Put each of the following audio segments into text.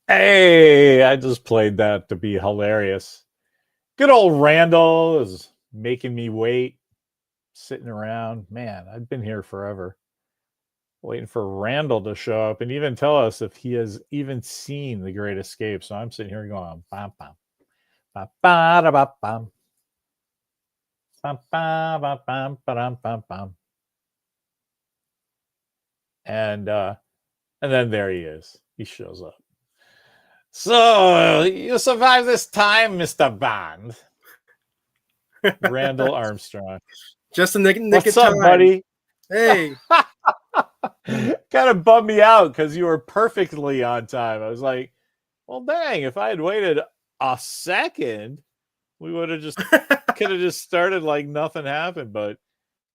Hey, I just played that to be hilarious. Good old Randall is making me wait, sitting around. Man, I've been here forever, waiting for Randall to show up and even tell us if he has even seen The Great Escape. So I'm sitting here going, bam, bam, bam, bam, bam, bam, bam, bam, bam, bam, bam, bam. And then there he is. He shows up. So you survived this time, Mr. Bond. Randall Armstrong. Just in the nick What's of up, time. buddy? Hey. Kind of bummed me out because you were perfectly on time. I was like, well, dang, if I had waited a second, we would have just could have just started like nothing happened. But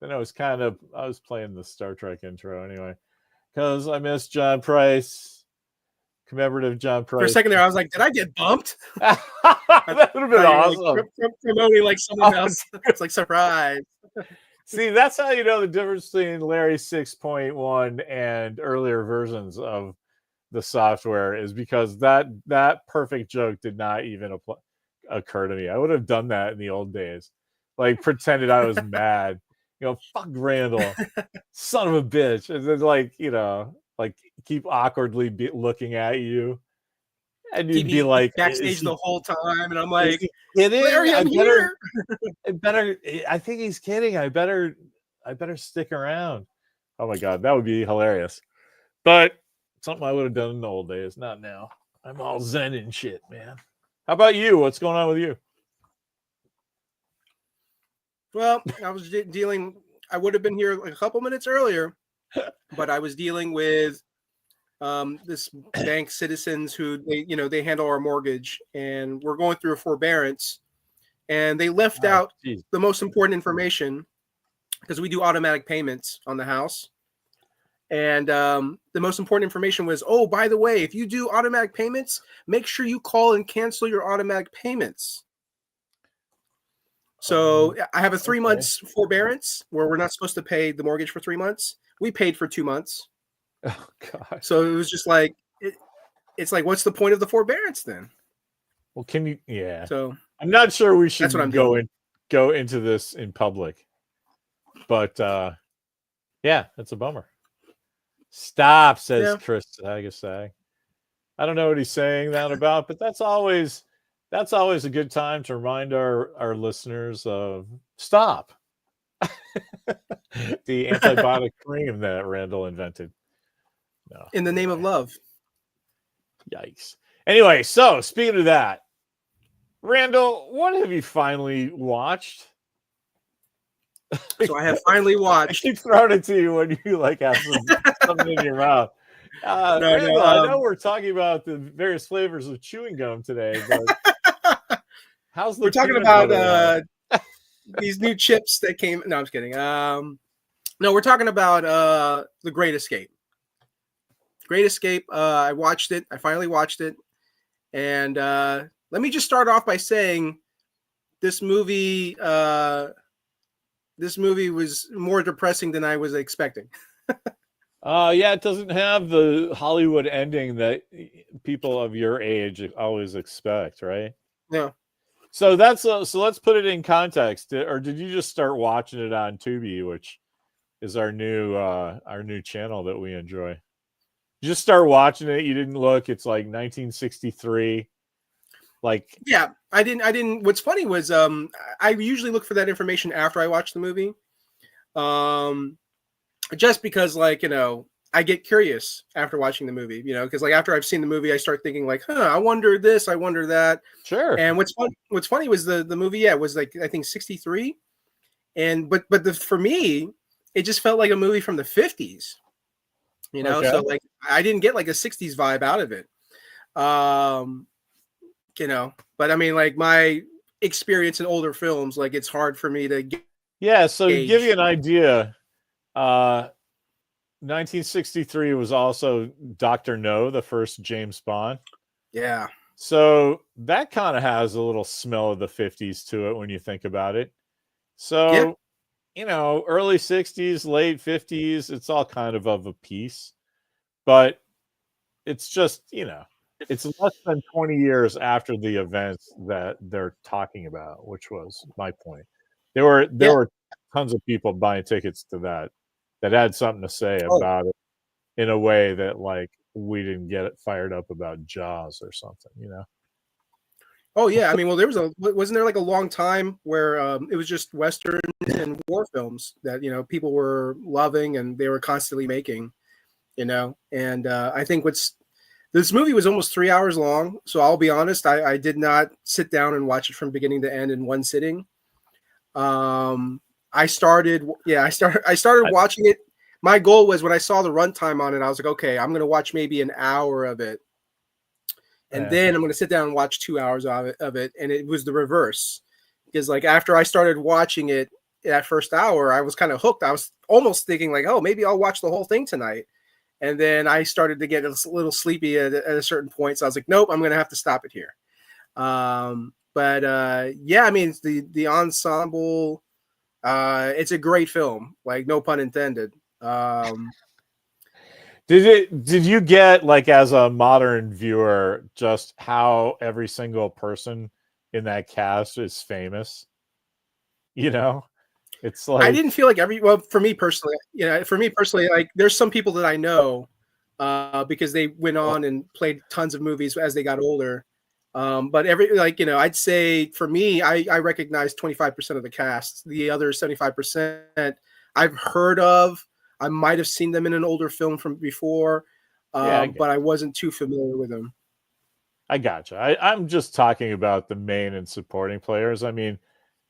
then I was playing the Star Trek intro anyway because I missed John Price, commemorative John Price. For a second there, I was like, did I get bumped? That would have been awesome. Like, promoting like someone else. It's like surprise. See, that's how you know the difference between Larry 6.1 and earlier versions of the software is because that perfect joke did not even occur to me. I would have done that in the old days, like pretended I was mad. Fuck Randall, son of a bitch, and then like keep awkwardly looking at you, and you'd be like backstage the whole time, and I'm like, Larry, I'm here. I think he's kidding. I better stick around. Oh my god, that would be hilarious. But something I would have done in the old days, not now. I'm all zen and shit, man. How about you? What's going on with you? Well, I was dealing. I would have been here like a couple minutes earlier, but I was dealing with this bank citizens who they handle our mortgage, and we're going through a forbearance, and they left out the most important information because we do automatic payments on the house. And the most important information was, oh, by the way, if you do automatic payments, make sure you call and cancel your automatic payments. So I have a 3 months forbearance where we're not supposed to pay the mortgage for 3 months. We paid for 2 months. Oh god! So it was just like it's like, what's the point of the forbearance then? Well, can you? Yeah. So I'm not sure we should go into this in public, but yeah, that's a bummer. Stop, says Chris Agassi. I don't know what he's saying that about, but that's always a good time to remind our listeners of stop. The antibiotic cream that Randall invented. No, in the name of love. Yikes. Anyway, so speaking of that, Randall, what have you finally watched? So I have finally watched. I keep throwing it to you when you like have something in your mouth. Randall, I know we're talking about the various flavors of chewing gum today, but how's the? We're talking about these new chips that came. No, I'm just kidding. No, we're talking about The Great Escape. Great Escape. I watched it. I finally watched it, and let me just start off by saying this movie. This movie was more depressing than I was expecting. Yeah, it doesn't have the Hollywood ending that people of your age always expect, right? No. So that's so let's put it in context. Or did you just start watching it on Tubi, which is our new channel that we enjoy? You just start watching it. You didn't look. It's like 1963. Like, yeah, I didn't. What's funny was I usually look for that information after I watch the movie, just because I get curious after watching the movie, because like after I've seen the movie, I start thinking like, I wonder this, I wonder that. Sure. And what's funny was the movie, was like I think 63, and but for me, it just felt like a movie from the 50s, Okay. So like I didn't get like a 60s vibe out of it. But I mean, like my experience in older films, like it's hard for me to get. Yeah, so to give you an idea, 1963 was also Dr. No, the first James Bond. Yeah. So that kind of has a little smell of the 50s to it when you think about it. So, early 60s, late 50s, it's all kind of a piece. But it's just, It's less than 20 years after the events that they're talking about, which was my point. There Yeah. were tons of people buying tickets to that had something to say Oh, about it in a way that like we didn't get it fired up about Jaws or something, you know? oh yeah. I mean, well, wasn't there like a long time where it was just westerns and war films that people were loving and they were constantly making, And I think this movie was almost 3 hours long. So I'll be honest, I did not sit down and watch it from beginning to end in one sitting. I started I, watching it. My goal was when I saw the runtime on it, I was like, okay, I'm gonna watch maybe an hour of it, and eh, then I'm gonna sit down and watch 2 hours of it. And it was the reverse, because like after I started watching it that first hour, I was kind of hooked. I was almost thinking like, oh, maybe I'll watch the whole thing tonight. And then I started to get a little sleepy at a certain point, so I was like, nope, I'm gonna have to stop it here. But yeah, I mean, it's the ensemble. It's a great film, like no pun intended. did you get like as a modern viewer just how every single person in that cast is famous? You know? It's I like didn't feel like well, for me personally, like there's some people that I know because they went well, on and played tons of movies as they got older. But I'd say for me, I recognize 25% of the cast. The other 75% I've heard of. I might have seen them in an older film from before, yeah, but I wasn't too familiar with them. I gotcha. I'm just talking about the main and supporting players. I mean,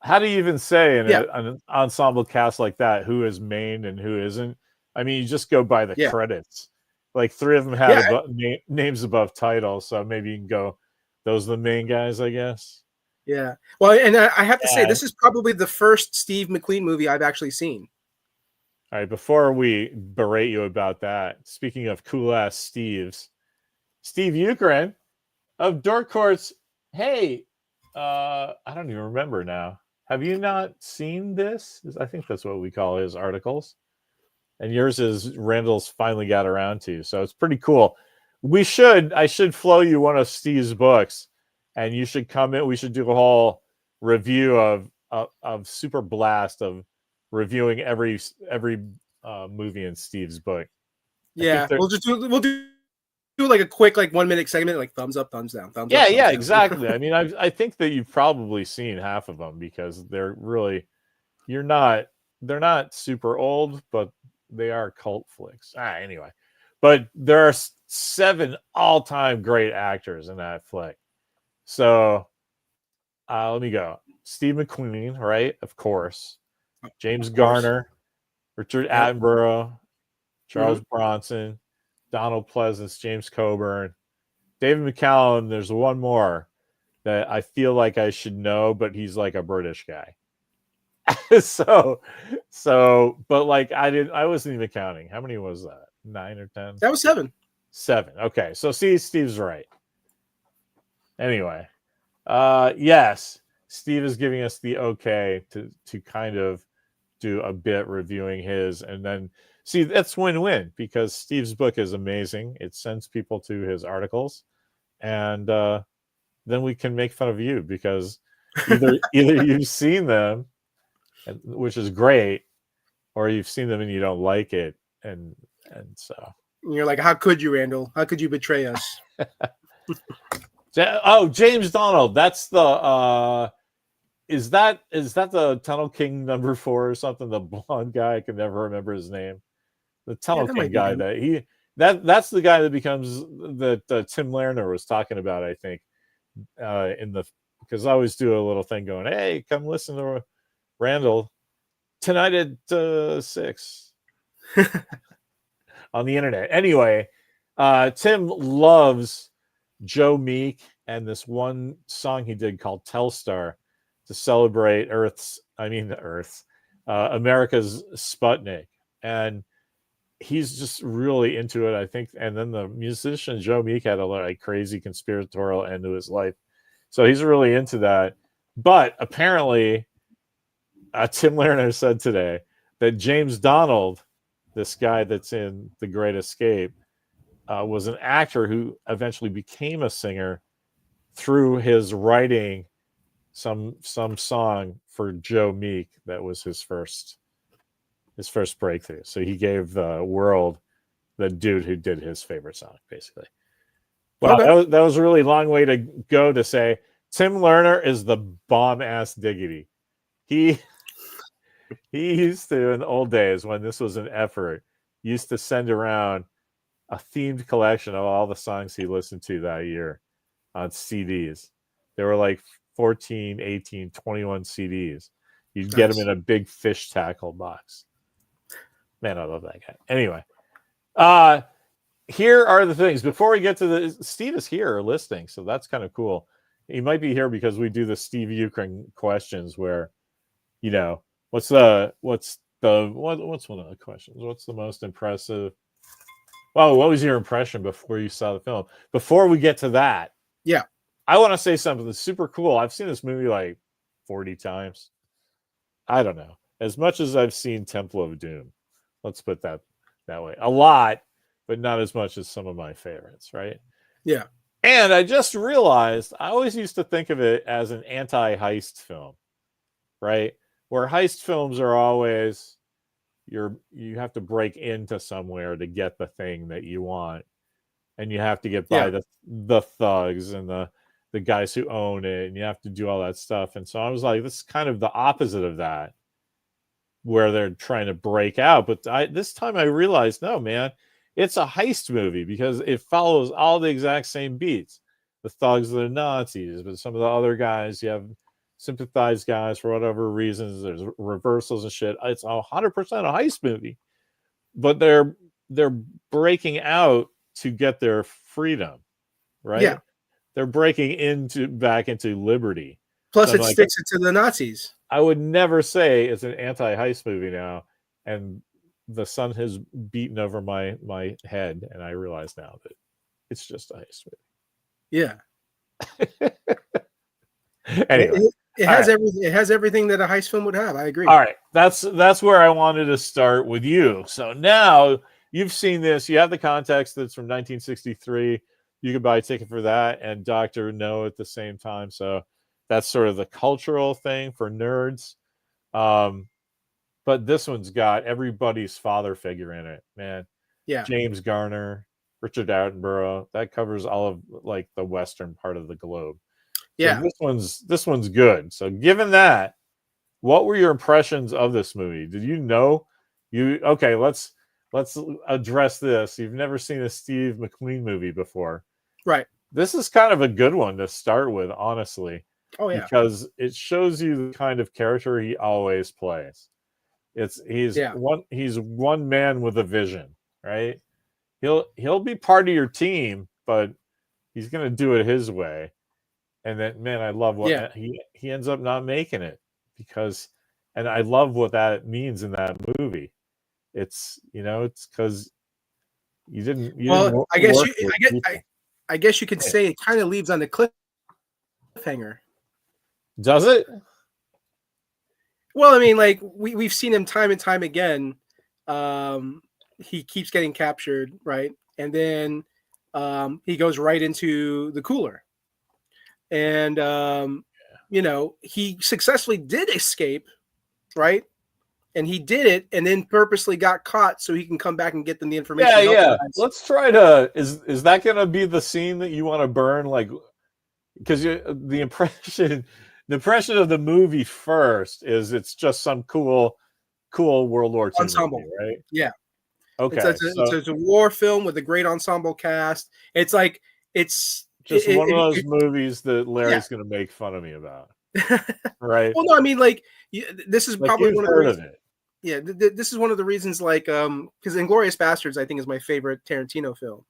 how do you even say in Yeah, an ensemble cast like that who is main and who isn't? I mean, you just go by the yeah, credits. Like three of them had yeah, names above titles, so maybe you can go. Those are the main guys, I guess. yeah. Well, and I have to say, Yeah. this is probably the first Steve McQueen movie I've actually seen. All right. Before we berate you about that, speaking of cool ass Steves, Steve Euchrin of Dork Court's. Hey, I don't even remember now. Have you not seen this? I think that's what we call his articles. And yours is Randall's finally got around to. So it's pretty cool. I should flow you one of Steve's books, and you should come in. We should do a whole review of Super Blast of reviewing every movie in Steve's book. I think Yeah, they're we'll do like a quick like 1 minute segment, like thumbs up, thumbs down, thumbs up, yeah, thumbs yeah, down. exactly. I mean, I think that you've probably seen half of them because they're really you're not they're not super old, but they are cult flicks. Anyway, but there are seven all-time great actors in that flick. So let me go. Steve McQueen, right? Of course. James Of course. Garner, Richard Yep. Attenborough, Hmm. Charles Bronson, Donald Pleasance, James Coburn, David McCallum. There's one more that I feel like I should know, but he's like a British guy. so but like I wasn't even counting. How many was that? 9 or 10? That was 7. 7. Okay. So see, Steve's right. Anyway. Yes. Steve is giving us the okay to kind of do a bit reviewing his and then see that's win-win because Steve's book is amazing. It sends people to his articles and then we can make fun of you because either you've seen them which is great, or you've seen them and you don't like it, and so. And you're like, how could you, Randall? How could you betray us? Oh, James Donald. That's the. Is that the Tunnel King number 4 or something? The blonde guy. I can never remember his name. The Yeah, Tunnel that King might be guy. him. That's the guy that becomes that Tim Lerner was talking about. I think in the because I always do a little thing going, hey, come listen to Randall tonight at 6 on the internet. Anyway, Tim loves Joe Meek and this one song he did called Telstar to celebrate America's Sputnik. And he's just really into it, I think. And then the musician Joe Meek had a like crazy conspiratorial end to his life. So he's really into that. But apparently, Tim Lerner said today that James Donald, this guy that's in The Great Escape, was an actor who eventually became a singer through his writing some song for Joe Meek that was his first breakthrough. So he gave the world the dude who did his favorite song, basically. Wow, Okay. that was a really long way to go to say Tim Lerner is the bomb ass diggity. He used to, in the old days when this was an effort, used to send around a themed collection of all the songs he listened to that year on CDs. There were like 14, 18, 21 CDs. You'd get them Nice. in a big fish tackle box. Man, I love that guy. Anyway, here are the things. Before we get to the Steve is here listening, so that's kind of cool. He might be here because we do the Steve Ukraine questions where, you know, what's one of the questions? What's the most impressive? Well, what was your impression before you saw the film? Before we get to that, Yeah. I want to say something that's super cool. I've seen this movie like 40 times. I don't know. As much as I've seen Temple of Doom. Let's put that way. A lot, but not as much as some of my favorites, right? Yeah. And I just realized I always used to think of it as an anti-heist film, right? Where heist films are always you have to break into somewhere to get the thing that you want, and you have to get by the thugs and the guys who own it, and you have to do all that stuff. And so I was like, this is kind of the opposite of that, where they're trying to break out. But this time I realized, no, man, it's a heist movie because it follows all the exact same beats. The thugs are the Nazis, but some of the other guys, you have sympathized guys for whatever reasons. There's reversals and shit. It's 100% a heist movie, but they're breaking out to get their freedom, right? Yeah. They're breaking back into liberty. Plus, So it sticks it to the Nazis. I would never say it's an anti-heist movie now, and the sun has beaten over my head, and I realize now that it's just a heist movie. Yeah. Anyway, it has everything. It has everything that a heist film would have. I agree. All right, that's where I wanted to start with you. So now you've seen this. You have the context that's from 1963. You could buy a ticket for that and Dr. No at the same time. So that's sort of the cultural thing for nerds. But this one's got everybody's father figure in it, man. Yeah. James Garner, Richard Attenborough. That covers all of like the western part of the globe. Yeah. So this one's good. So given that, what were your impressions of this movie? Did you know okay, let's address this. You've never seen a Steve McQueen movie before. Right. This is kind of a good one to start with, honestly. Oh yeah. Because it shows you the kind of character he always plays. He's one man with a vision, right? He'll be part of your team, but he's gonna do it his way. And then, man, I love what he ends up not making it and I love what that means in that movie. It's it's because you didn't. I guess you could say it kind of leaves on the cliffhanger. Does it? Well, I mean, like we've seen him time and time again. He keeps getting captured, right? And then he goes right into the cooler. And he successfully did escape, right? And he did it, and then purposely got caught so he can come back and get them the information. Yeah. Let's try to. Is that going to be the scene that you want to burn? Like, because the impression of the movie first is it's just some cool World War II ensemble, movie, right? Yeah. Okay. It's a war film with a great ensemble cast. It's like it's just one of those movies that Larry's going to make fun of me about, right? Well, no, I mean, like this is probably one of the reasons. It. Yeah, this is one of the reasons. Like, because *Inglourious Basterds* I think is my favorite Tarantino film,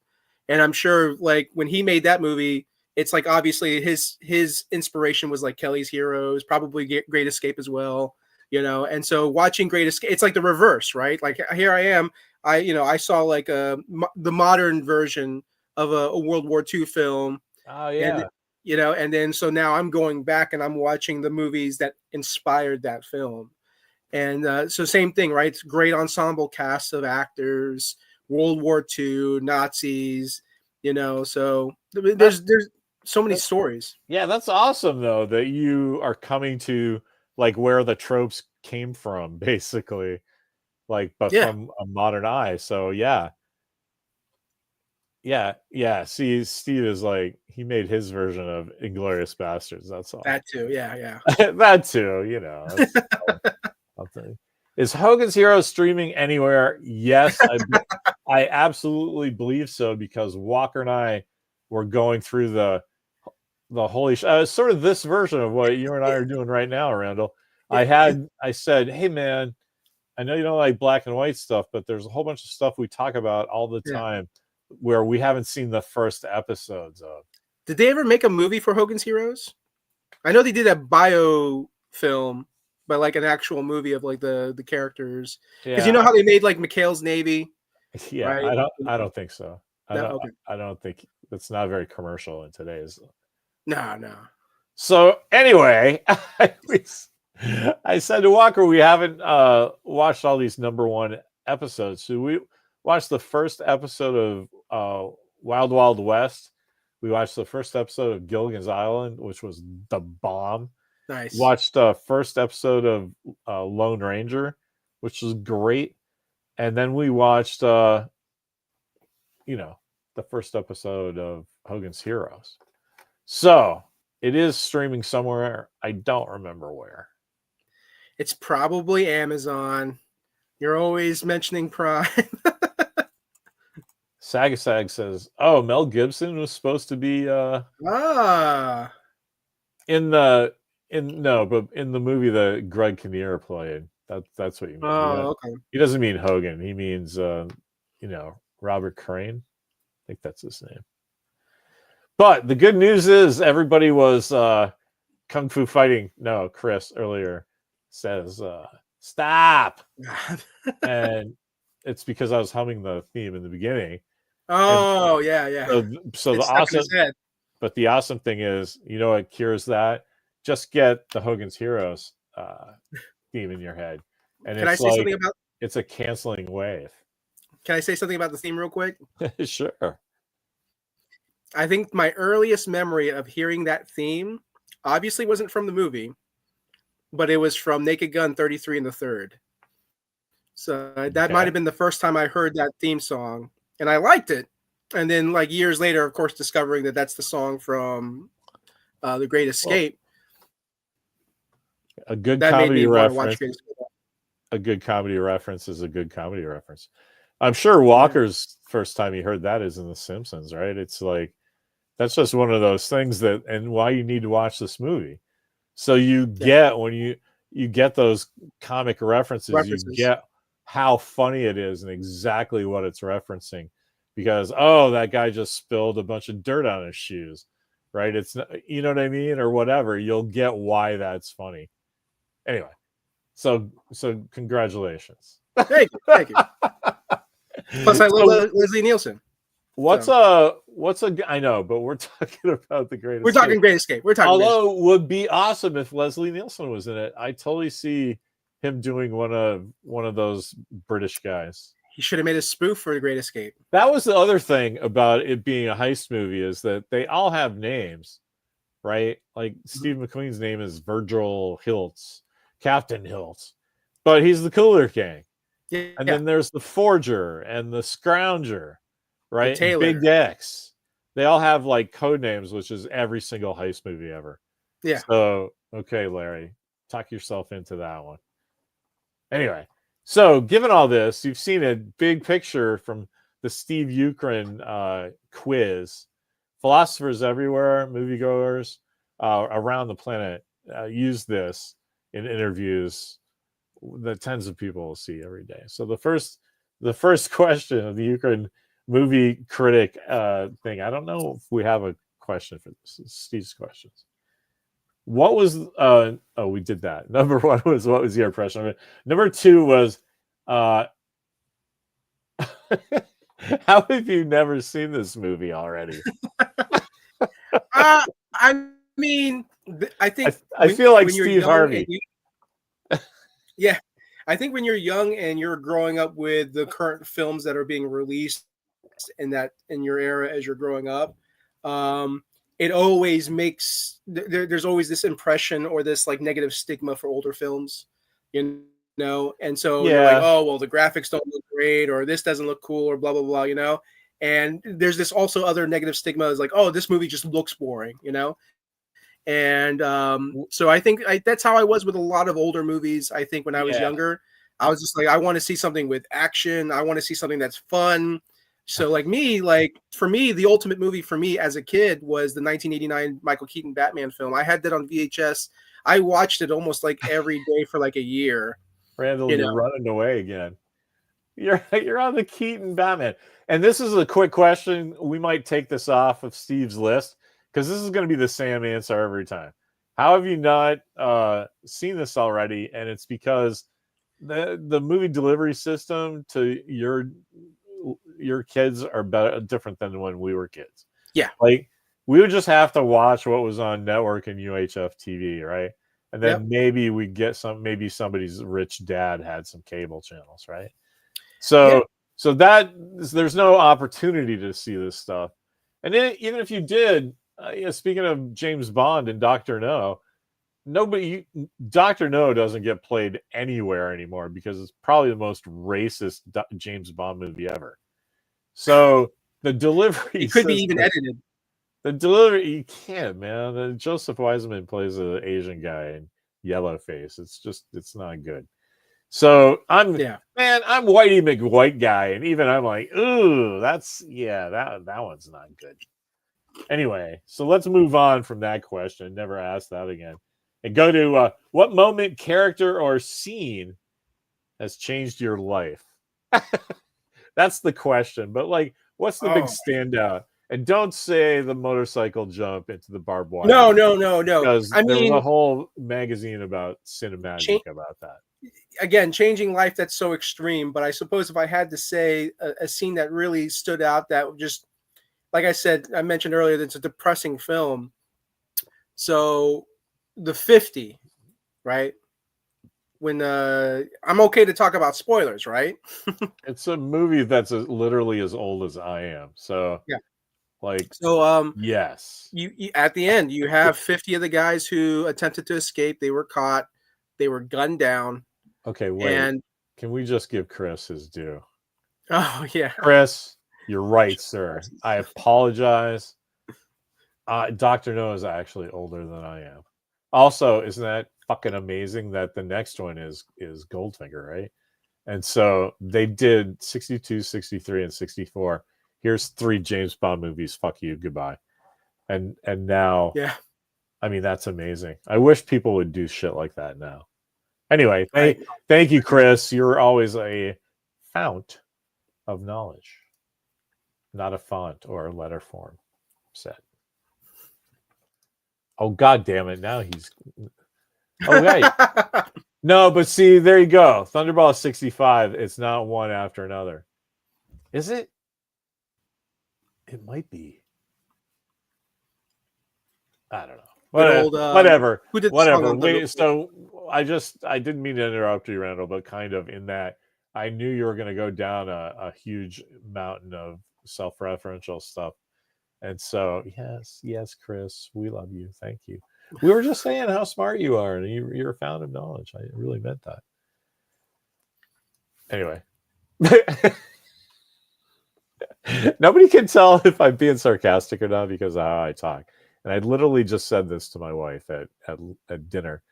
and I'm sure like when he made that movie, it's like obviously his inspiration was like Kelly's Heroes, probably Great Escape as well, And so watching Great Escape, it's like the reverse, right? Like here I am, I saw like the modern version of a World War II film. Oh yeah. And then so now I'm going back and I'm watching the movies that inspired that film. And so same thing, right? It's great ensemble cast of actors, World War II, Nazis, so there's so many stories. Yeah, that's awesome though that you are coming to like where the tropes came from, basically, like, but Yeah, from a modern eye. So yeah. See, Steve is like he made his version of Inglorious Bastards. That's all. that too. Yeah. That too, That's something. Is Hogan's Heroes streaming anywhere? Yes, I absolutely believe so because Walker and I were going through the holy sort of this version of what you and I are doing right now, Randall. I said, hey man, I know you don't like black and white stuff, but there's a whole bunch of stuff we talk about all the time where we haven't seen the first episodes of. Did they ever make a movie for Hogan's Heroes? I know they did a bio film, but like an actual movie of like the characters. Because you know how they made like McHale's Navy? Yeah, right? I don't think so. Okay. I don't think it's not very commercial in today's. No. So anyway, I said to Walker, we haven't watched all these number one episodes. So we watched the first episode of Wild Wild West. We watched the first episode of Gilligan's Island, which was the bomb. Nice. Watched the first episode of Lone Ranger, which was great. And then we watched, the first episode of Hogan's Heroes. So it is streaming somewhere. I don't remember where. It's probably Amazon. You're always mentioning Prime. Sagasag says, "Oh, Mel Gibson was supposed to be in the movie that Greg Kinnear played. That's what you mean. Okay. He doesn't mean Hogan. He means Robert Crane. I think that's his name. But the good news is everybody was kung fu fighting. No, Chris earlier says stop, and it's because I was humming the theme in the beginning. Oh, yeah. So the awesome thing is, what cures that? Just get the Hogan's Heroes theme in your head, and Can I say something about? It's a canceling wave. Can I say something about the theme real quick? Sure. I think my earliest memory of hearing that theme obviously wasn't from the movie, but it was from Naked Gun 33 and the Third. So that might have been the first time I heard that theme song, and I liked it. And then, like years later, of course, discovering that that's the song from The Great Escape. A good comedy reference. A good comedy reference is a good comedy reference. I'm sure Walker's first time he heard that is in The Simpsons, right? It's like that's just one of those things and why you need to watch this movie. So you get when you get those comic references, you get how funny it is and exactly what it's referencing. Because that guy just spilled a bunch of dirt on his shoes, right? It's not, you know what I mean, or whatever. You'll get why that's funny. Anyway, so congratulations. Thank you. Plus, I love Leslie Nielsen. I know, but we're talking about the Great Escape. We're talking Great Escape. Although it would be awesome if Leslie Nielsen was in it. I totally see him doing one of those British guys. He should have made a spoof for The Great Escape. That was the other thing about it being a heist movie is that they all have names, right? Like Steve McQueen's name is Virgil Hiltz, Captain Hiltz, but he's the Cooler King. Yeah. And then there's the Forger and the Scrounger, right? The Big X. They all have like code names, which is every single heist movie ever. Yeah. So, okay, Larry, talk yourself into that one. Anyway, so given all this, you've seen a big picture from the Steve Ukrin quiz. Philosophers everywhere, moviegoers around the planet use this in interviews that tens of people will see every day. So the first question of the Ukrin movie critic thing, I don't know if we have a question for this. It's Steve's questions. What was we did that. Number one was what was your impression of it? Number two was how have you never seen this movie already? I mean, I think I feel like Steve Harvey. Yeah, I think when you're young and you're growing up with the current films that are being released in your era as you're growing up, it always makes there's always this impression or this like negative stigma for older films, you know, and so you're like, Yeah. oh well, the graphics don't look great, or this doesn't look cool, or blah blah blah, you know. And there's this also other negative stigma is like, oh, this movie just looks boring, you know. And so I think that's how I was with a lot of older movies. I think when I was Yeah. younger, I was just like, I want to see something with action. I want to see something that's fun. So like for me, the ultimate movie for me as a kid was the 1989 Michael Keaton Batman film. I had that on VHS. I watched it almost like every day for like a year. Randall, You you're know, running away again. You're on the Keaton Batman. And this is a quick question. We might take this off of Steve's list because this is going to be the same answer every time. How have you not seen this already? And it's because the movie delivery system to your kids are better different than when we were kids. Yeah. Like we would just have to watch what was on network and UHF TV, right? And then Yep. maybe we get maybe somebody's rich dad had some cable channels, right? Yeah. So that there's no opportunity to see this stuff. And then, even if you did, speaking of James Bond and Dr. No, Dr. No doesn't get played anywhere anymore because it's probably the most racist James Bond movie ever. So the delivery It could be system, even edited. the delivery, you can't, man. Joseph Wiseman plays an Asian guy in yellow face. It's not good. So I'm Whitey McWhite guy, and even I'm like, ooh, that one's not good. Anyway, so let's move on from that question. Never ask that again, and go to what moment, character, or scene has changed your life? That's the question. But like, what's the big standout? And don't say the motorcycle jump into the barbed wire. No. Because I there was mean, a whole magazine about cinemagic about that. Again, changing life, that's so extreme. But I suppose if I had to say a scene that really stood out, that just, like I said, I mentioned earlier, that it's a depressing film. So the 50, right? When I'm okay to talk about spoilers, right? It's a movie that's literally as old as I am. So yeah. Like, so yes. You at the end, you have 50 of the guys who attempted to escape. They were caught. They were gunned down. Okay, wait. And can we just give Chris his due? Oh, yeah. Chris, you're right, sir. I apologize. Dr. No is actually older than I am. Also, isn't that fucking amazing that the next one is Goldfinger, right? And so they did 62, 63, and 64. Here's 3 James Bond movies. Fuck you, goodbye. And now, yeah, I mean, that's amazing. I wish people would do shit like that now. Anyway, thank you, Chris. You're always a fount of knowledge, not a font or a letter form set. Oh, God damn it. Now he's... Oh, right. No, but see, there you go. Thunderball 65. It's not one after another. Is it? It might be. I don't know. Whatever. Who did Whatever. So I didn't mean to interrupt you, Randall, but kind of in that I knew you were going to go down a huge mountain of self-referential stuff. And so, yes, Chris, we love you. Thank you. We were just saying how smart you are, and you're a fount of knowledge. I really meant that. Anyway. Nobody can tell if I'm being sarcastic or not because of how I talk. And I literally just said this to my wife at dinner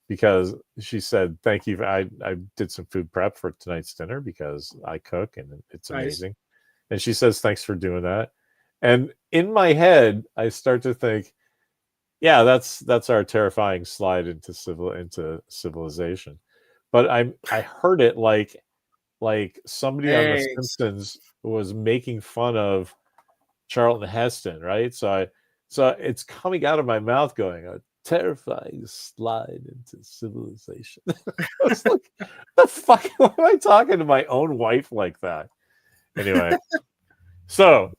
because she said, thank you. I did some food prep for tonight's dinner because I cook and it's amazing. Nice. And she says, thanks for doing that. And in my head, I start to think, yeah, that's our terrifying slide into civilization. But I heard it like somebody on The Simpsons was making fun of Charlton Heston, right? So it's coming out of my mouth going, a terrifying slide into civilization. I was like, the fuck? Why am I talking to my own wife like that? Anyway, so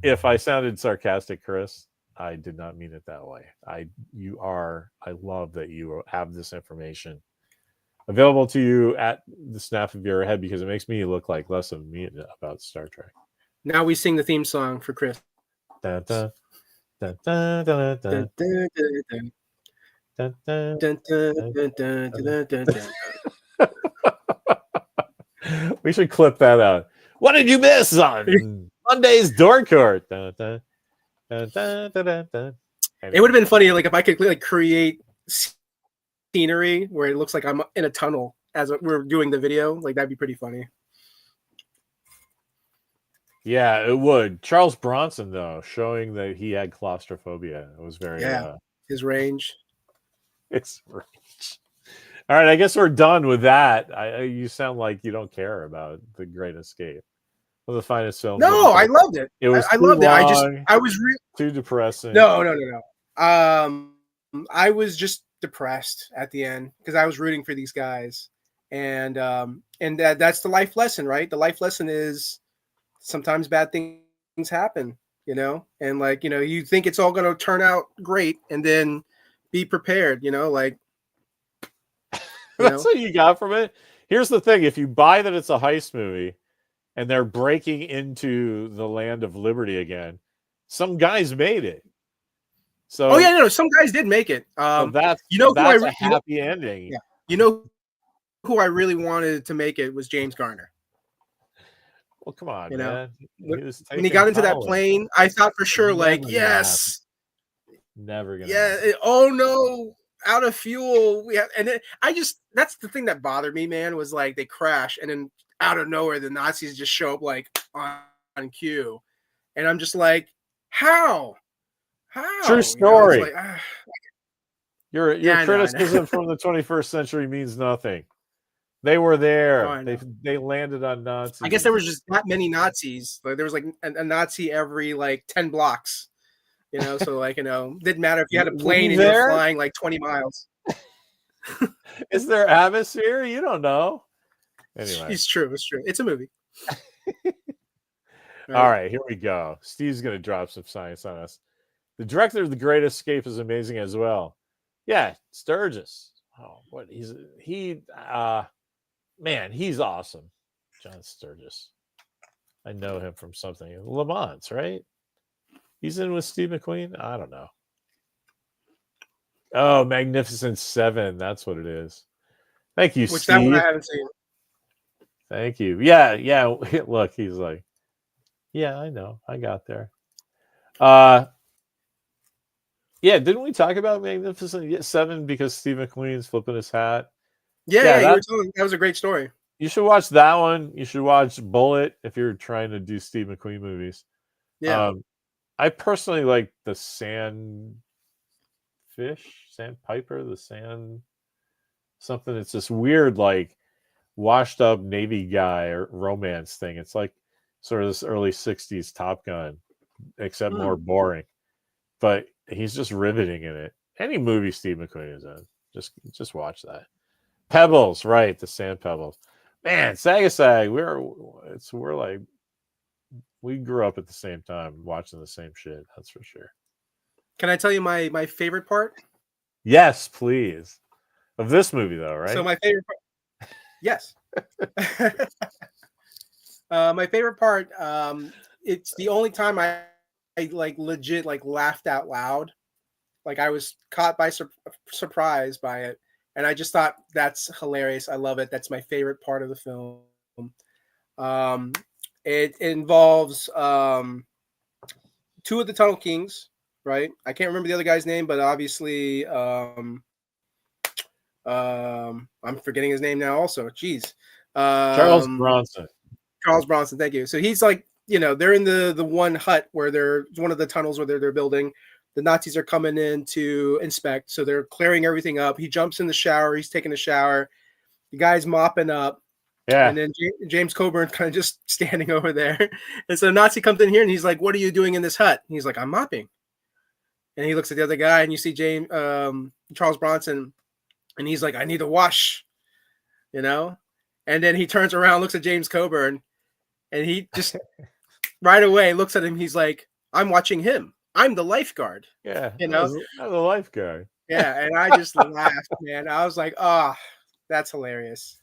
if I sounded sarcastic, Chris, I did not mean it that way. I love that you have this information Available to you at the snap of your head because it makes me look like less of me about Star Trek. Now we sing the theme song for Chris. Dun, dun, dun, dun, dun, dun, Dun, dun, dun, dun, dun, dun, dun, dun, dun, dun, dun. dun, dun, dun. We should clip that out. What did you miss on Monday's DORK COURT? Dun, dun, dun, dun, dun, dun, dun. Anyway. It would have been funny, like if I could like create scenery where it looks like I'm in a tunnel as we're doing the video. Like that'd be pretty funny. Yeah, it would. Charles Bronson, though, showing that he had claustrophobia. It was very his range. It's range. All right, I guess we're done with that. You sound like you don't care about The Great Escape. One of the finest films. No, I loved it. It was I loved long, it. I was too depressing. No. I was just depressed at the end because I was rooting for these guys, and that's the life lesson, right? The life lesson is sometimes bad things happen, you know, and like you think it's all going to turn out great, and then be prepared, like. That's what you got from it. Here's the thing: if you buy that it's a heist movie, and they're breaking into the land of liberty again, some guys made it. So, some guys did make it. So that's that's a happy ending. Yeah, who I really wanted to make it was James Garner. Well, come on, man. When he got into that plane, I thought for sure, yes, never gonna. Yeah. Oh no. Out of fuel, that's the thing that bothered me, man, was like they crash and then out of nowhere the Nazis just show up like on cue, and I'm just like, how true story. Your criticism from the 21st century means nothing. They were there. They landed on Nazis. I guess there was just that many Nazis. Like there was like a Nazi every like 10 blocks. So like, didn't matter if you had a plane and you're flying like 20 miles. Is there atmosphere? You don't know. Anyway. It's true. It's a movie. All right, here we go. Steve's going to drop some science on us. The director of The Great Escape is amazing as well. Yeah, Sturgis. Oh, he's awesome. John Sturgis. I know him from something. Le Mans, right? He's in with Steve McQueen? I don't know. Oh, Magnificent Seven. That's what it is. Thank you, Steve. That one I haven't seen. Thank you. Yeah. Look, he's like, yeah, I know. I got there. Yeah, didn't we talk about Magnificent Seven because Steve McQueen's flipping his hat? Yeah, that was a great story. You should watch that one. You should watch Bullet if you're trying to do Steve McQueen movies. Yeah. I personally like the Sandpiper, the Sand something. It's this weird, like washed up Navy guy or romance thing. It's like sort of this early 60s Top Gun, except more boring. But he's just riveting in it. Any movie Steve McQueen is in, just watch that. Pebbles, right? The Sand Pebbles. Man, Sagasag, we're like, we grew up at the same time watching the same shit. That's for sure. Can I tell you my favorite part? Yes, please. Of this movie, though, right? So my favorite part. Yes. My favorite part. It's the only time I like legit like laughed out loud. Like I was caught by surprise by it, and I just thought that's hilarious. I love it. That's my favorite part of the film. It involves two of the Tunnel Kings, right? I can't remember the other guy's name, but obviously I'm forgetting his name now also. Jeez. Charles Bronson. Charles Bronson, thank you. So he's like, they're in the one hut where they're one of the tunnels where they're building. The Nazis are coming in to inspect, so they're clearing everything up. He jumps in the shower. He's taking a shower. The guy's mopping up. Yeah. And then James Coburn kind of just standing over there. And so Nazi comes in here and he's like, "What are you doing in this hut?" And he's like, "I'm mopping." And he looks at the other guy and you see Charles Bronson, and he's like, "I need a wash," And then he turns around, looks at James Coburn, and he just right away looks at him. He's like, "I'm watching him. I'm the lifeguard." Yeah. I'm the lifeguard. Yeah. And I just laughed, man. I was like, That's hilarious.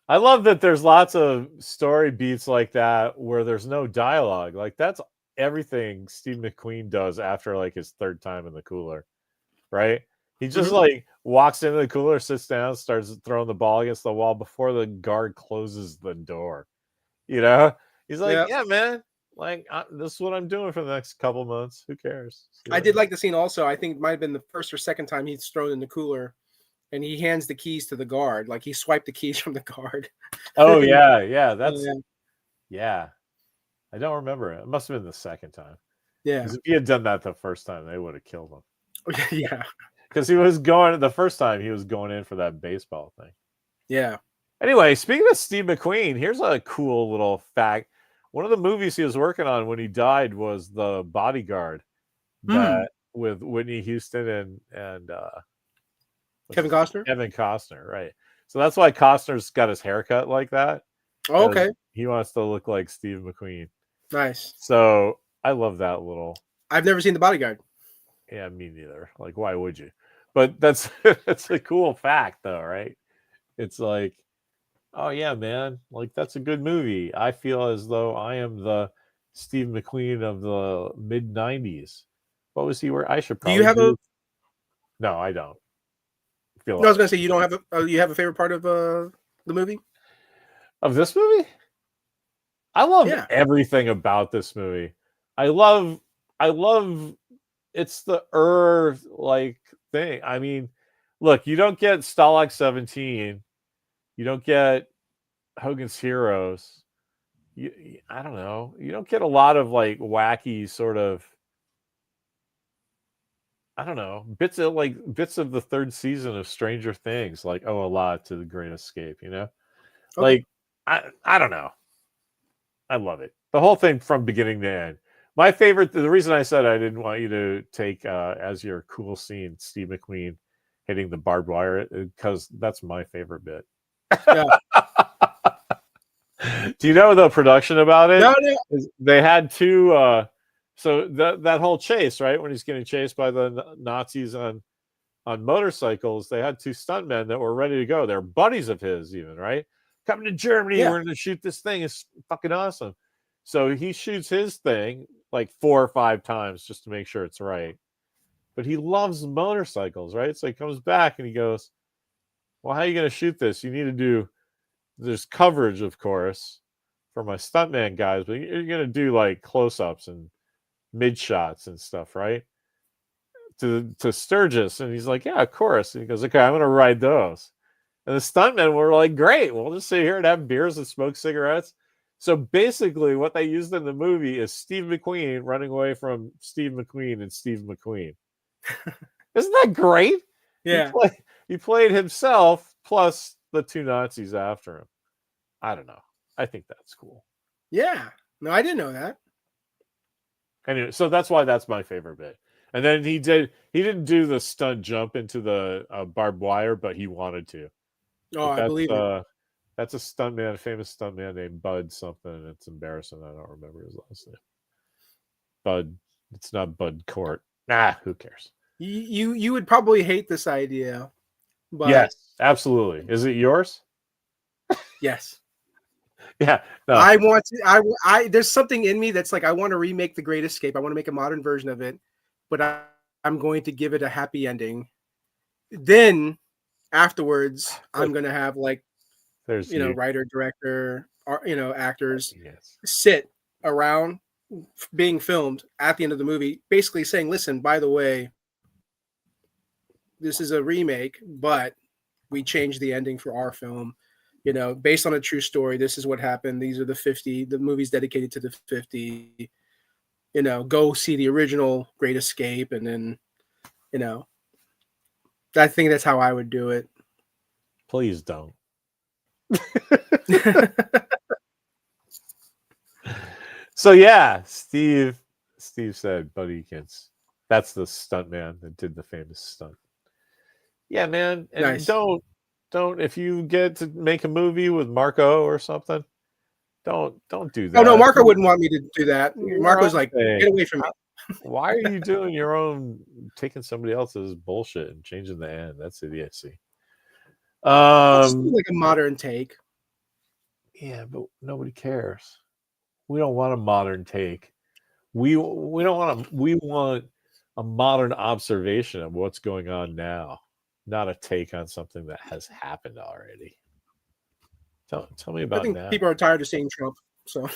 I love that there's lots of story beats like that where there's no dialogue. Like that's everything Steve McQueen does after like his third time in the cooler, right? He just like walks into the cooler, sits down, starts throwing the ball against the wall before the guard closes the door. You know, he's like, "Yeah, man, like this is what I'm doing for the next couple months. Who cares?" I did like the scene also. I think it might have been the first or second time he's thrown in the cooler, and he hands the keys to the guard. Like he swiped the keys from the guard. Oh yeah, that's yeah. I don't remember it. It must have been the second time. Yeah, because if he had done that the first time, they would have killed him. Yeah, because he was going the first time he was going in for that baseball thing. Yeah. Anyway, speaking of Steve McQueen, here's a cool little fact. One of the movies he was working on when he died was The Bodyguard, that with Whitney Houston and Kevin Costner. Kevin Costner, right? So that's why Costner's got his haircut like that. Oh, okay. He wants to look like Steve McQueen. Nice. So I love that little. I've never seen The Bodyguard. Yeah, me neither. Like, why would you? But that's that's a cool fact, though, right? It's like, oh yeah, man, like that's a good movie. I feel as though I am the Steve McQueen of the mid '90s. What was he wearing? I should probably. Do you have a? No, I don't. No, I was gonna say you don't have a. You have a favorite part of the movie? Of this movie? I love everything about this movie. I love it's the like thing. I mean, look, you don't get Stalag 17. You don't get Hogan's Heroes. I don't know. You don't get a lot of like wacky sort of, I don't know, bits of the third season of Stranger Things, like a lot to The Great Escape, you know? Okay. Like I don't know. I love it. The whole thing from beginning to end. My favorite, the reason I said I didn't want you to take as your cool scene Steve McQueen hitting the barbed wire, because that's my favorite bit. Yeah. Do you know the production about it? No. They had two. So that whole chase, right, when he's getting chased by the Nazis on motorcycles, they had two stuntmen that were ready to go. They're buddies of his, even, right? Coming to Germany, we're going to shoot this thing. It's fucking awesome. So he shoots his thing like 4 or 5 times just to make sure it's right. But he loves motorcycles, right? So he comes back and he goes, well, how are you going to shoot this? You need to do, there's coverage, of course, for my stuntman guys, but you're going to do like close-ups and mid shots and stuff, right? To Sturgis. And he's like, yeah, of course. And he goes, okay, I'm going to ride those. And the stuntmen were like, great, we'll just sit here and have beers and smoke cigarettes. So basically what they used in the movie is Steve McQueen running away from Steve McQueen and Steve McQueen. Isn't that great? Yeah. He played himself plus the two Nazis after him. I don't know. I think that's cool. Yeah. No, I didn't know that. Anyway, so that's why that's my favorite bit. And then he didn't do the stunt jump into the barbed wire, but he wanted to. Oh, I believe it. That's a stuntman, a famous stuntman named Bud something. It's embarrassing. I don't remember his last name. Bud. It's not Bud Court. Nah, who cares? You would probably hate this idea. But yes, absolutely. Is it yours? Yes. Yeah. No. I want to. I there's something in me that's like I want to remake The Great Escape. I want to make a modern version of it, but I'm going to give it a happy ending. Then afterwards, I'm going to have like, writer, director, or, actors sit around being filmed at the end of the movie, basically saying, listen, by the way, this is a remake, but we changed the ending for our film, based on a true story. This is what happened. These are the movies dedicated to the 50, go see the original Great Escape. And then, I think that's how I would do it. Please don't. So yeah, Steve said Buddy Eakins. That's the stuntman that did the famous stunt. Yeah, man. And nice. Don't if you get to make a movie with Marco or something, don't do that. Oh no, Marco wouldn't want me to do that. Marco's like, get away from me. Why are you doing your own, taking somebody else's bullshit and changing the end? That's idiocy. It's Um, like a modern take. yeah, but nobody cares. We don't want a modern take. We don't want we want a modern observation of what's going on now, not a take on something that has happened already. Tell me I about think now. people are tired of seeing Trump. So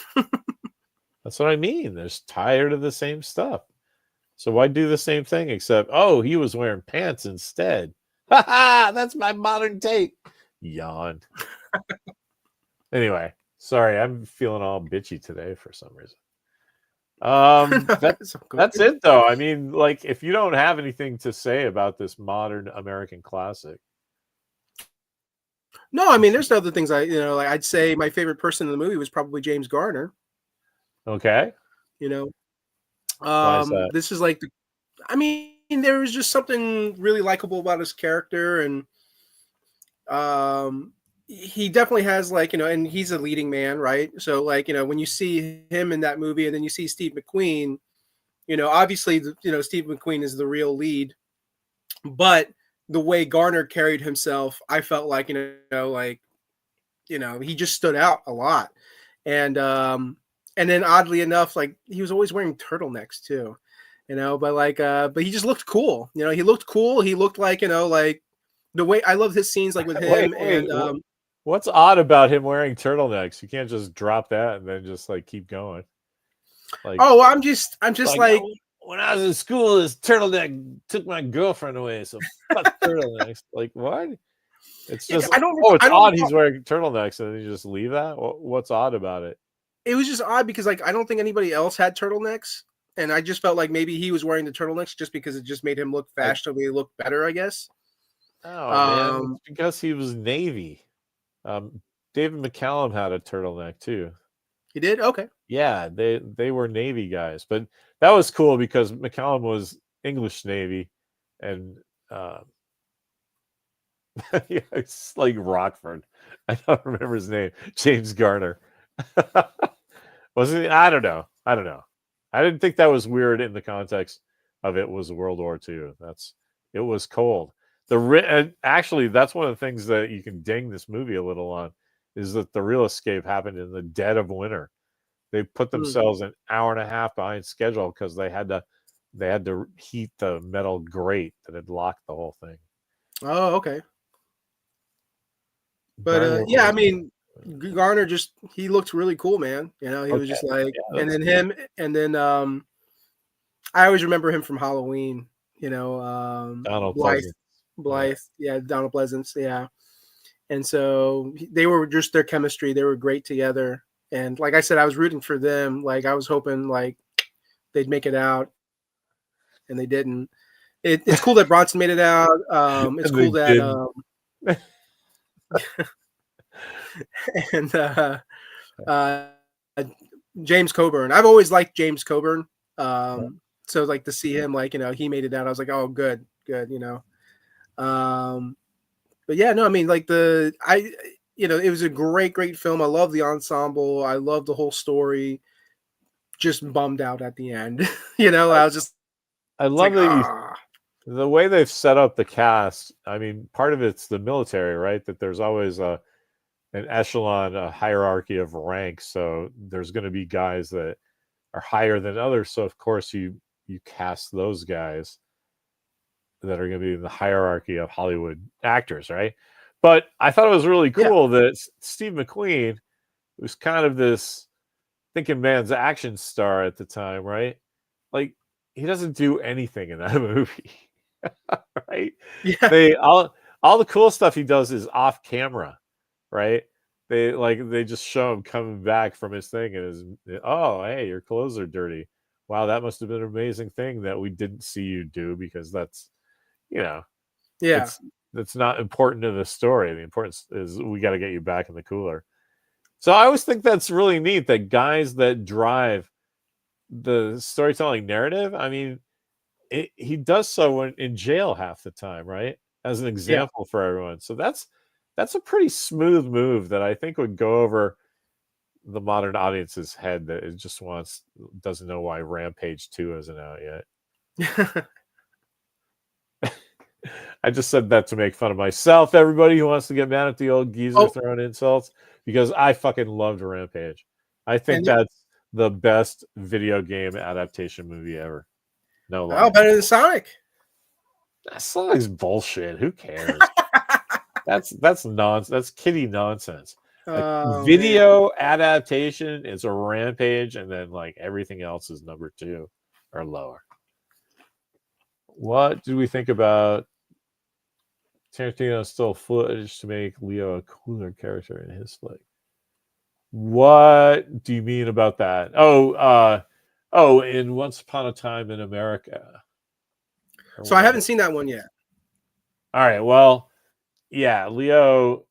That's what I mean. They're just tired of the same stuff. So why do the same thing except, oh, he was wearing pants instead. Ha ha! That's my modern take. Yawn. Anyway, sorry, I'm feeling all bitchy today for some reason. that's That's good. it though. I mean, like, if you don't have anything to say about this modern American classic, No, I mean, there's other things like I'd say my favorite person in the movie was probably James Garner. okay, You know, why is that? this is like I mean, there was just something really likable about his character, and he definitely has and he's a leading man, right? So when you see him in that movie, and then you see Steve McQueen, obviously, Steve McQueen is the real lead, but the way Garner carried himself, I felt like he just stood out a lot, and then oddly enough, like he was always wearing turtlenecks too, but he just looked cool. He looked cool. He looked like the way I love his scenes like with Wait, him wait. and What's odd about him wearing turtlenecks? You can't just drop that and then just like keep going. Like, oh, I'm just like when I was in school, this turtleneck took my girlfriend away. So fuck turtlenecks. Like, what? It's just I don't oh, it's I don't odd recall. he's wearing turtlenecks and then you just leave that. What's odd about it? It was just odd because I don't think anybody else had turtlenecks, and I just felt like maybe he was wearing the turtlenecks just because it just made him look Like, fashionably look better, I guess. oh man, it's Um, because he was Navy. David McCallum had a turtleneck too. he did okay. Yeah, they were Navy guys, but that was cool because McCallum was English Navy, and uh, yeah, it's like Rockford. I don't remember his name. James Garner. Wasn't he? I don't know. I don't know. I didn't think that was weird in the context of it was World War II. It was cold. Actually, that's one of the things that you can ding this movie a little on is that the real escape happened in the dead of winter. They put Mm. themselves an hour and a half behind schedule because they had to heat the metal grate that had locked the whole thing. Oh, okay. But Garner yeah, I was mean, Garner just he looked really cool, man. He was okay. just like, Yeah, and that's then him, and then I always remember him from Halloween. Donald Blythe, Pleasant. Yeah. Blythe, yeah, Donald Pleasance, yeah. And so they were just their chemistry. They were great together. And like I said, I was rooting for them. Like I was hoping like they'd make it out, and they didn't. It's cool that Bronson made it out. It's And they cool that didn't. and uh, James Coburn. I've always liked James Coburn. So like to see him he made it out. I was like, oh, good, good. Um, but yeah, no, I mean it was a great, great film. I love the ensemble. I love the whole story. Just bummed out at the end. I was just I it's love like that ah, the way they've set up the cast. I mean, part of it's the military, right? That there's always an echelon, a hierarchy of ranks. So there's going to be guys that are higher than others. So of course you cast those guys that are going to be in the hierarchy of Hollywood actors, right? But I thought it was really yeah, cool that Steve McQueen was kind of this thinking man's action star at the time, right? Like he doesn't do anything in that movie, right? yeah, They all the cool stuff he does is off camera, right? They just show him coming back from his thing and his oh hey your clothes are dirty. Wow, that must have been an amazing thing that we didn't see you do because that's you know yeah. it's that's not important to the story. The importance is we got to get you back in the cooler. So I always think that's really neat that guys that drive the storytelling narrative. I mean, he does so in jail half the time, right? As an Yeah. example for everyone. So that's a pretty smooth move that I think would go over the modern audience's head that it just doesn't know why Rampage 2 isn't out yet. I just said that to make fun of myself. Everybody who wants to get mad at the old geezer Oh, throwing insults, because I fucking loved Rampage. I think and that's the best video game adaptation movie ever. No lie. better than Sonic. That Sonic's bullshit. Who cares? That's nonsense. That's kiddie nonsense. Like Oh man. video adaptation is a Rampage, and then like everything else is number 2 or lower. What do we think about Tarantino stole footage to make Leo a cooler character in his flick? What do you mean about that? Oh, in Once Upon a Time in America. So I haven't seen that one yet. All right, well, yeah, Leo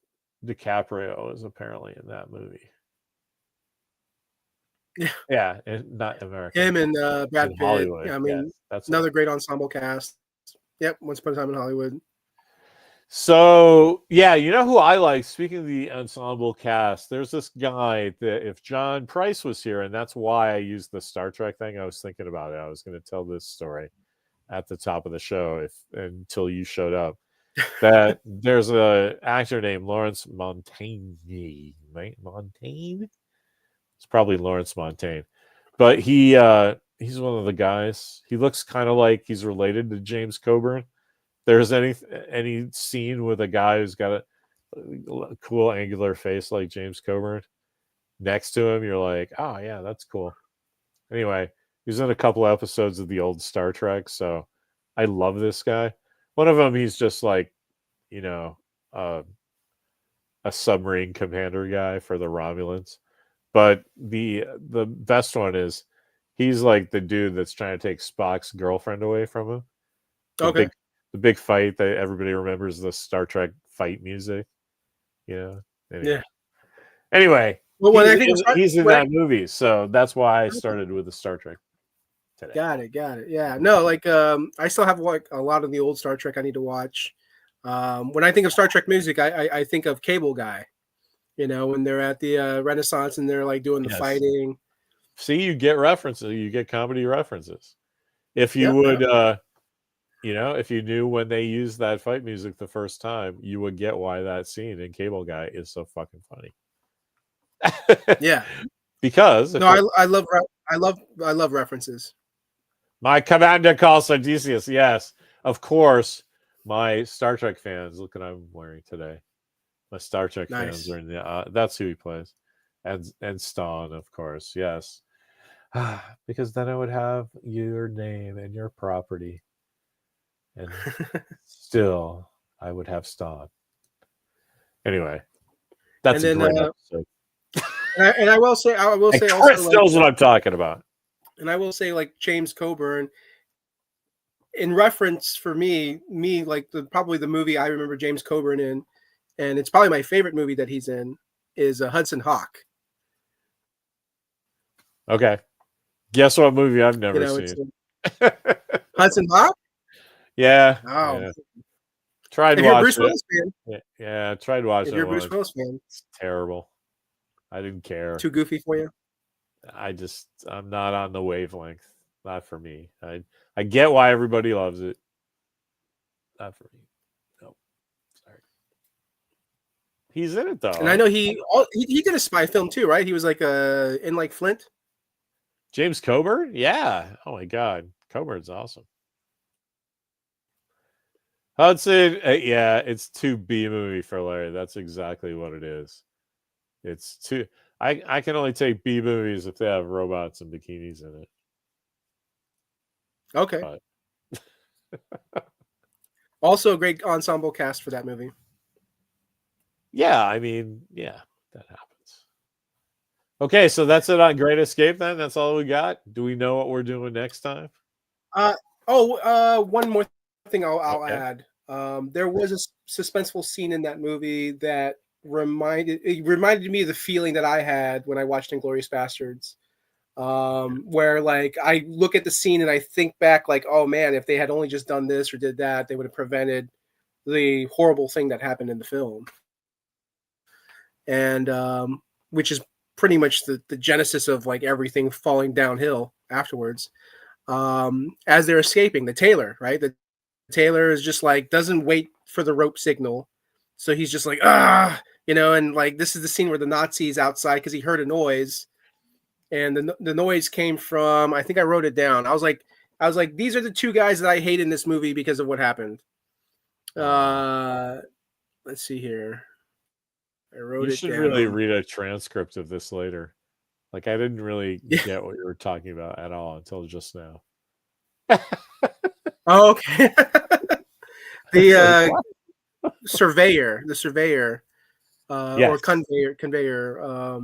DiCaprio is apparently in that movie. Yeah, not America. Him and Brad in Pitt. Hollywood. Yeah, I mean, Yes, that's another it. great ensemble cast. Yep, Once Upon a Time in Hollywood. So yeah, you know who I like? Speaking of the ensemble cast, there's this guy that if John Price was here, and that's why I used the Star Trek thing. I was thinking about it. I was going to tell this story at the top of the show until you showed up. That there's a actor named Lawrence Montaigne, right? Montaigne? It's probably Lawrence Montaigne, but he's one of the guys. He looks kind of like he's related to James Coburn. There's any scene with a guy who's got a cool angular face like James Coburn next to him, you're like, oh yeah, that's cool. Anyway, he's in a couple episodes of the old Star Trek, so I love this guy. One of them, he's just like, you know, a submarine commander guy for the Romulans. But the best one is he's like the dude that's trying to take Spock's girlfriend away from him. Okay. The big fight that everybody remembers, the Star Trek fight music. You know? Yeah. Anyway, Well, when I think he's in that movie, so that's why I started with the Star Trek today. Got it. Yeah. No, like I still have like a lot of the old Star Trek I need to watch. When I think of Star Trek music, I think of Cable Guy. You know, when they're at the Renaissance and they're like doing the fighting. See, you get references. You get comedy references. If you Yep, would, yep. if you knew when they used that fight music the first time, you would get why that scene in Cable Guy is so fucking funny. Yeah. Because no, I love references. My commander calls Odysseus. Yes, of course. My Star Trek fans. Look what I'm wearing today. My Star Trek fans are in the. That's who he plays, and Ston, of course. Yes, because then I would have your name and your property, and still I would have Ston. Anyway, that's a great episode. And I will say, Chris also, knows what I'm talking about. And I will say, like James Coburn, in reference for me, like probably the movie I remember James Coburn in, and it's probably my favorite movie that he's in, is Hudson Hawk. Okay, guess what movie I've never seen? Hudson Hawk. Yeah. Oh, yeah. Tried if you're a watching Bruce Willis fan. Yeah, tried watching it. If you're a Bruce Willis fan, it's terrible. I didn't care. Too goofy for you. I'm not on the wavelength. Not for me. I get why everybody loves it. Not for me. No. Sorry. He's in it though. And I know he did a spy film too, right? He was like in like Flint. James Coburn? Yeah. Oh my God. Coburn's awesome. Hudson, yeah, it's too B movie for Larry. That's exactly what it is. It's too. I can only take B movies if they have robots and bikinis in it. Okay. Also, a great ensemble cast for that movie. Yeah, I mean, yeah, that happens. Okay, so that's it on Great Escape then? That's all we got? Do we know what we're doing next time? One more thing I'll add. There was a suspenseful scene in that movie that reminded me of the feeling that I had when I watched Inglourious Bastards. Where like I look at the scene and I think back like, oh man, if they had only just done this or did that, they would have prevented the horrible thing that happened in the film. And which is pretty much the genesis of like everything falling downhill afterwards. As they're escaping, the tailor, right? The Taylor is just like doesn't wait for the rope signal, so he's just like and like this is the scene where the Nazi's outside because he heard a noise, and the noise came from, I think I wrote it down. I was like these are the two guys that I hate in this movie because of what happened. Let's see here. I wrote it down. You should really read a transcript of this later. Like, I didn't really get what you were talking about at all until just now. Oh, okay. The surveyor, yes. or conveyor.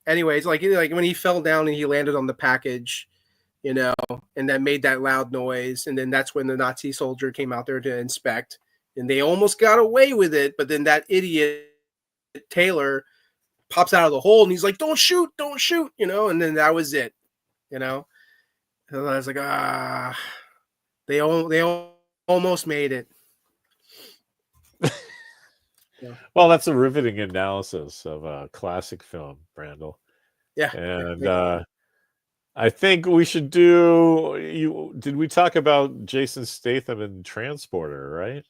Anyways, like when he fell down and he landed on the package, and that made that loud noise, and then that's when the Nazi soldier came out there to inspect, and they almost got away with it, but then that idiot Taylor pops out of the hole and he's like, don't shoot, and then that was it, and I was like, they almost made it. Well, that's a riveting analysis of a classic film, Randall. Yeah. And I think we should do. Did we talk about Jason Statham in Transporter, right?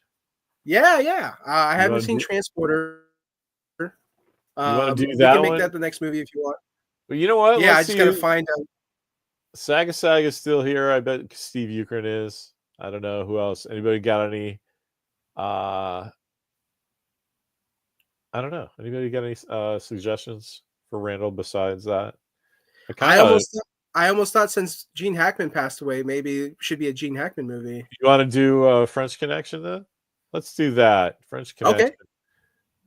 Yeah. I haven't seen Transporter. You want to do that? You can make that the next movie if you want. Well, you know what? Yeah, I just gotta find out. Saga is still here. I bet Steve Ukrin is. I don't know who else. Anybody got any? I don't know. Anybody got any suggestions for Randall besides that? I almost thought since Gene Hackman passed away, maybe it should be a Gene Hackman movie. You want to do French Connection then? Let's do that. French Connection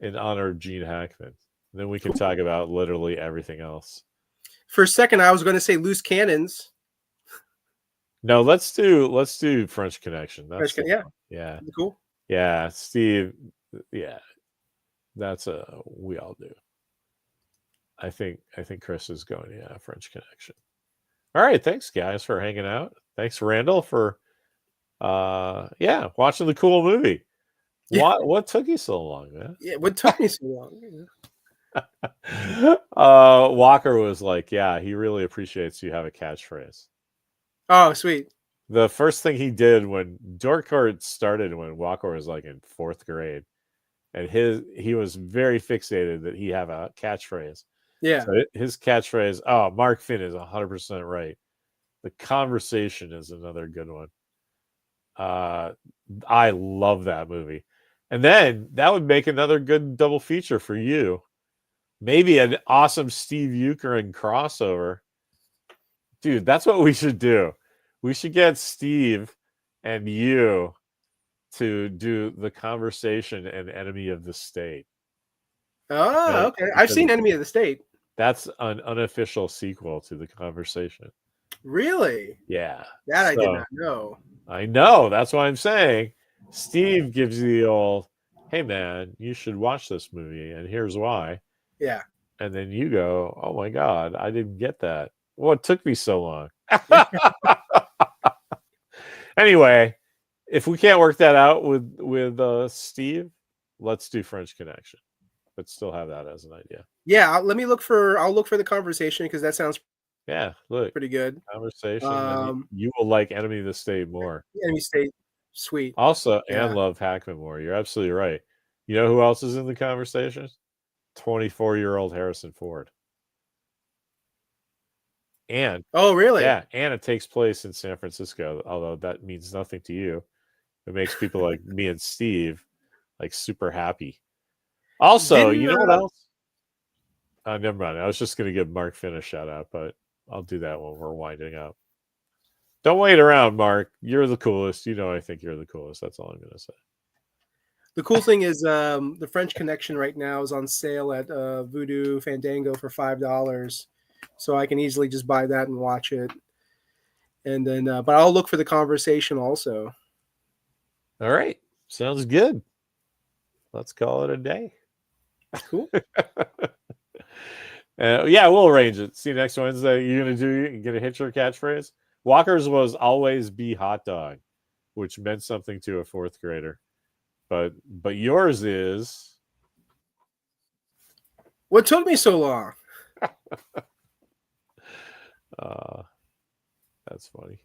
in honor of Gene Hackman. Then we can talk about literally everything else. For a second, I was going to say Loose Cannons. No, let's do French Connection. That's yeah. Cool. Yeah, Steve. Yeah, that's we all do. I think Chris is going. Yeah, French Connection. All right, thanks guys for hanging out. Thanks Randall for watching the cool movie. What took you so long, man? Yeah, what took me so long? Walker was like, yeah, he really appreciates you have a catchphrase. Oh, sweet. The first thing he did when DORK COURT started, when Walker was like in 4th grade, and he was very fixated that he have a catchphrase. Yeah. So his catchphrase, Mark Finn is 100% right. The conversation is another good one. I love that movie. And then that would make another good double feature for you. Maybe an awesome Steve Ukrin crossover. Dude, that's what we should do. We should get Steve and you to do The Conversation and Enemy of the State. Oh, okay. I've seen Enemy of the State. That's an unofficial sequel to The Conversation. Really? Yeah. That I did not know. I know. That's what I'm saying. Steve gives you the old, hey, man, you should watch this movie, and here's why. Yeah. And then you go, oh, my God, I didn't get that. What took me so long? Anyway, if we can't work that out with Steve, let's do French Connection, but still have that as an idea. Yeah, I'll look for The Conversation because that sounds pretty good. Conversation. You will like Enemy of the State more. Enemy State, sweet. Also, and love Hackman more. You're absolutely right. You know who else is in The Conversation? 24-year-old Harrison Ford. And oh, really? Yeah, and it takes place in San Francisco, although that means nothing to you. It makes people like me and Steve like super happy. Also, you know what else? Never mind. I was just going to give Mark Finn a shout out, but I'll do that when we're winding up. Don't wait around, Mark. You're the coolest. You know I think you're the coolest. That's all I'm going to say. The cool thing is the French Connection right now is on sale at Voodoo Fandango for $5. So I can easily just buy that and watch it. And then, but I'll look for The Conversation also. All right. Sounds good. Let's call it a day. Cool. We'll arrange it. See you next Wednesday. You're going to hit your catchphrase? Walker's was always be hot dog, which meant something to a 4th grader. But yours is... What took me so long? That's funny.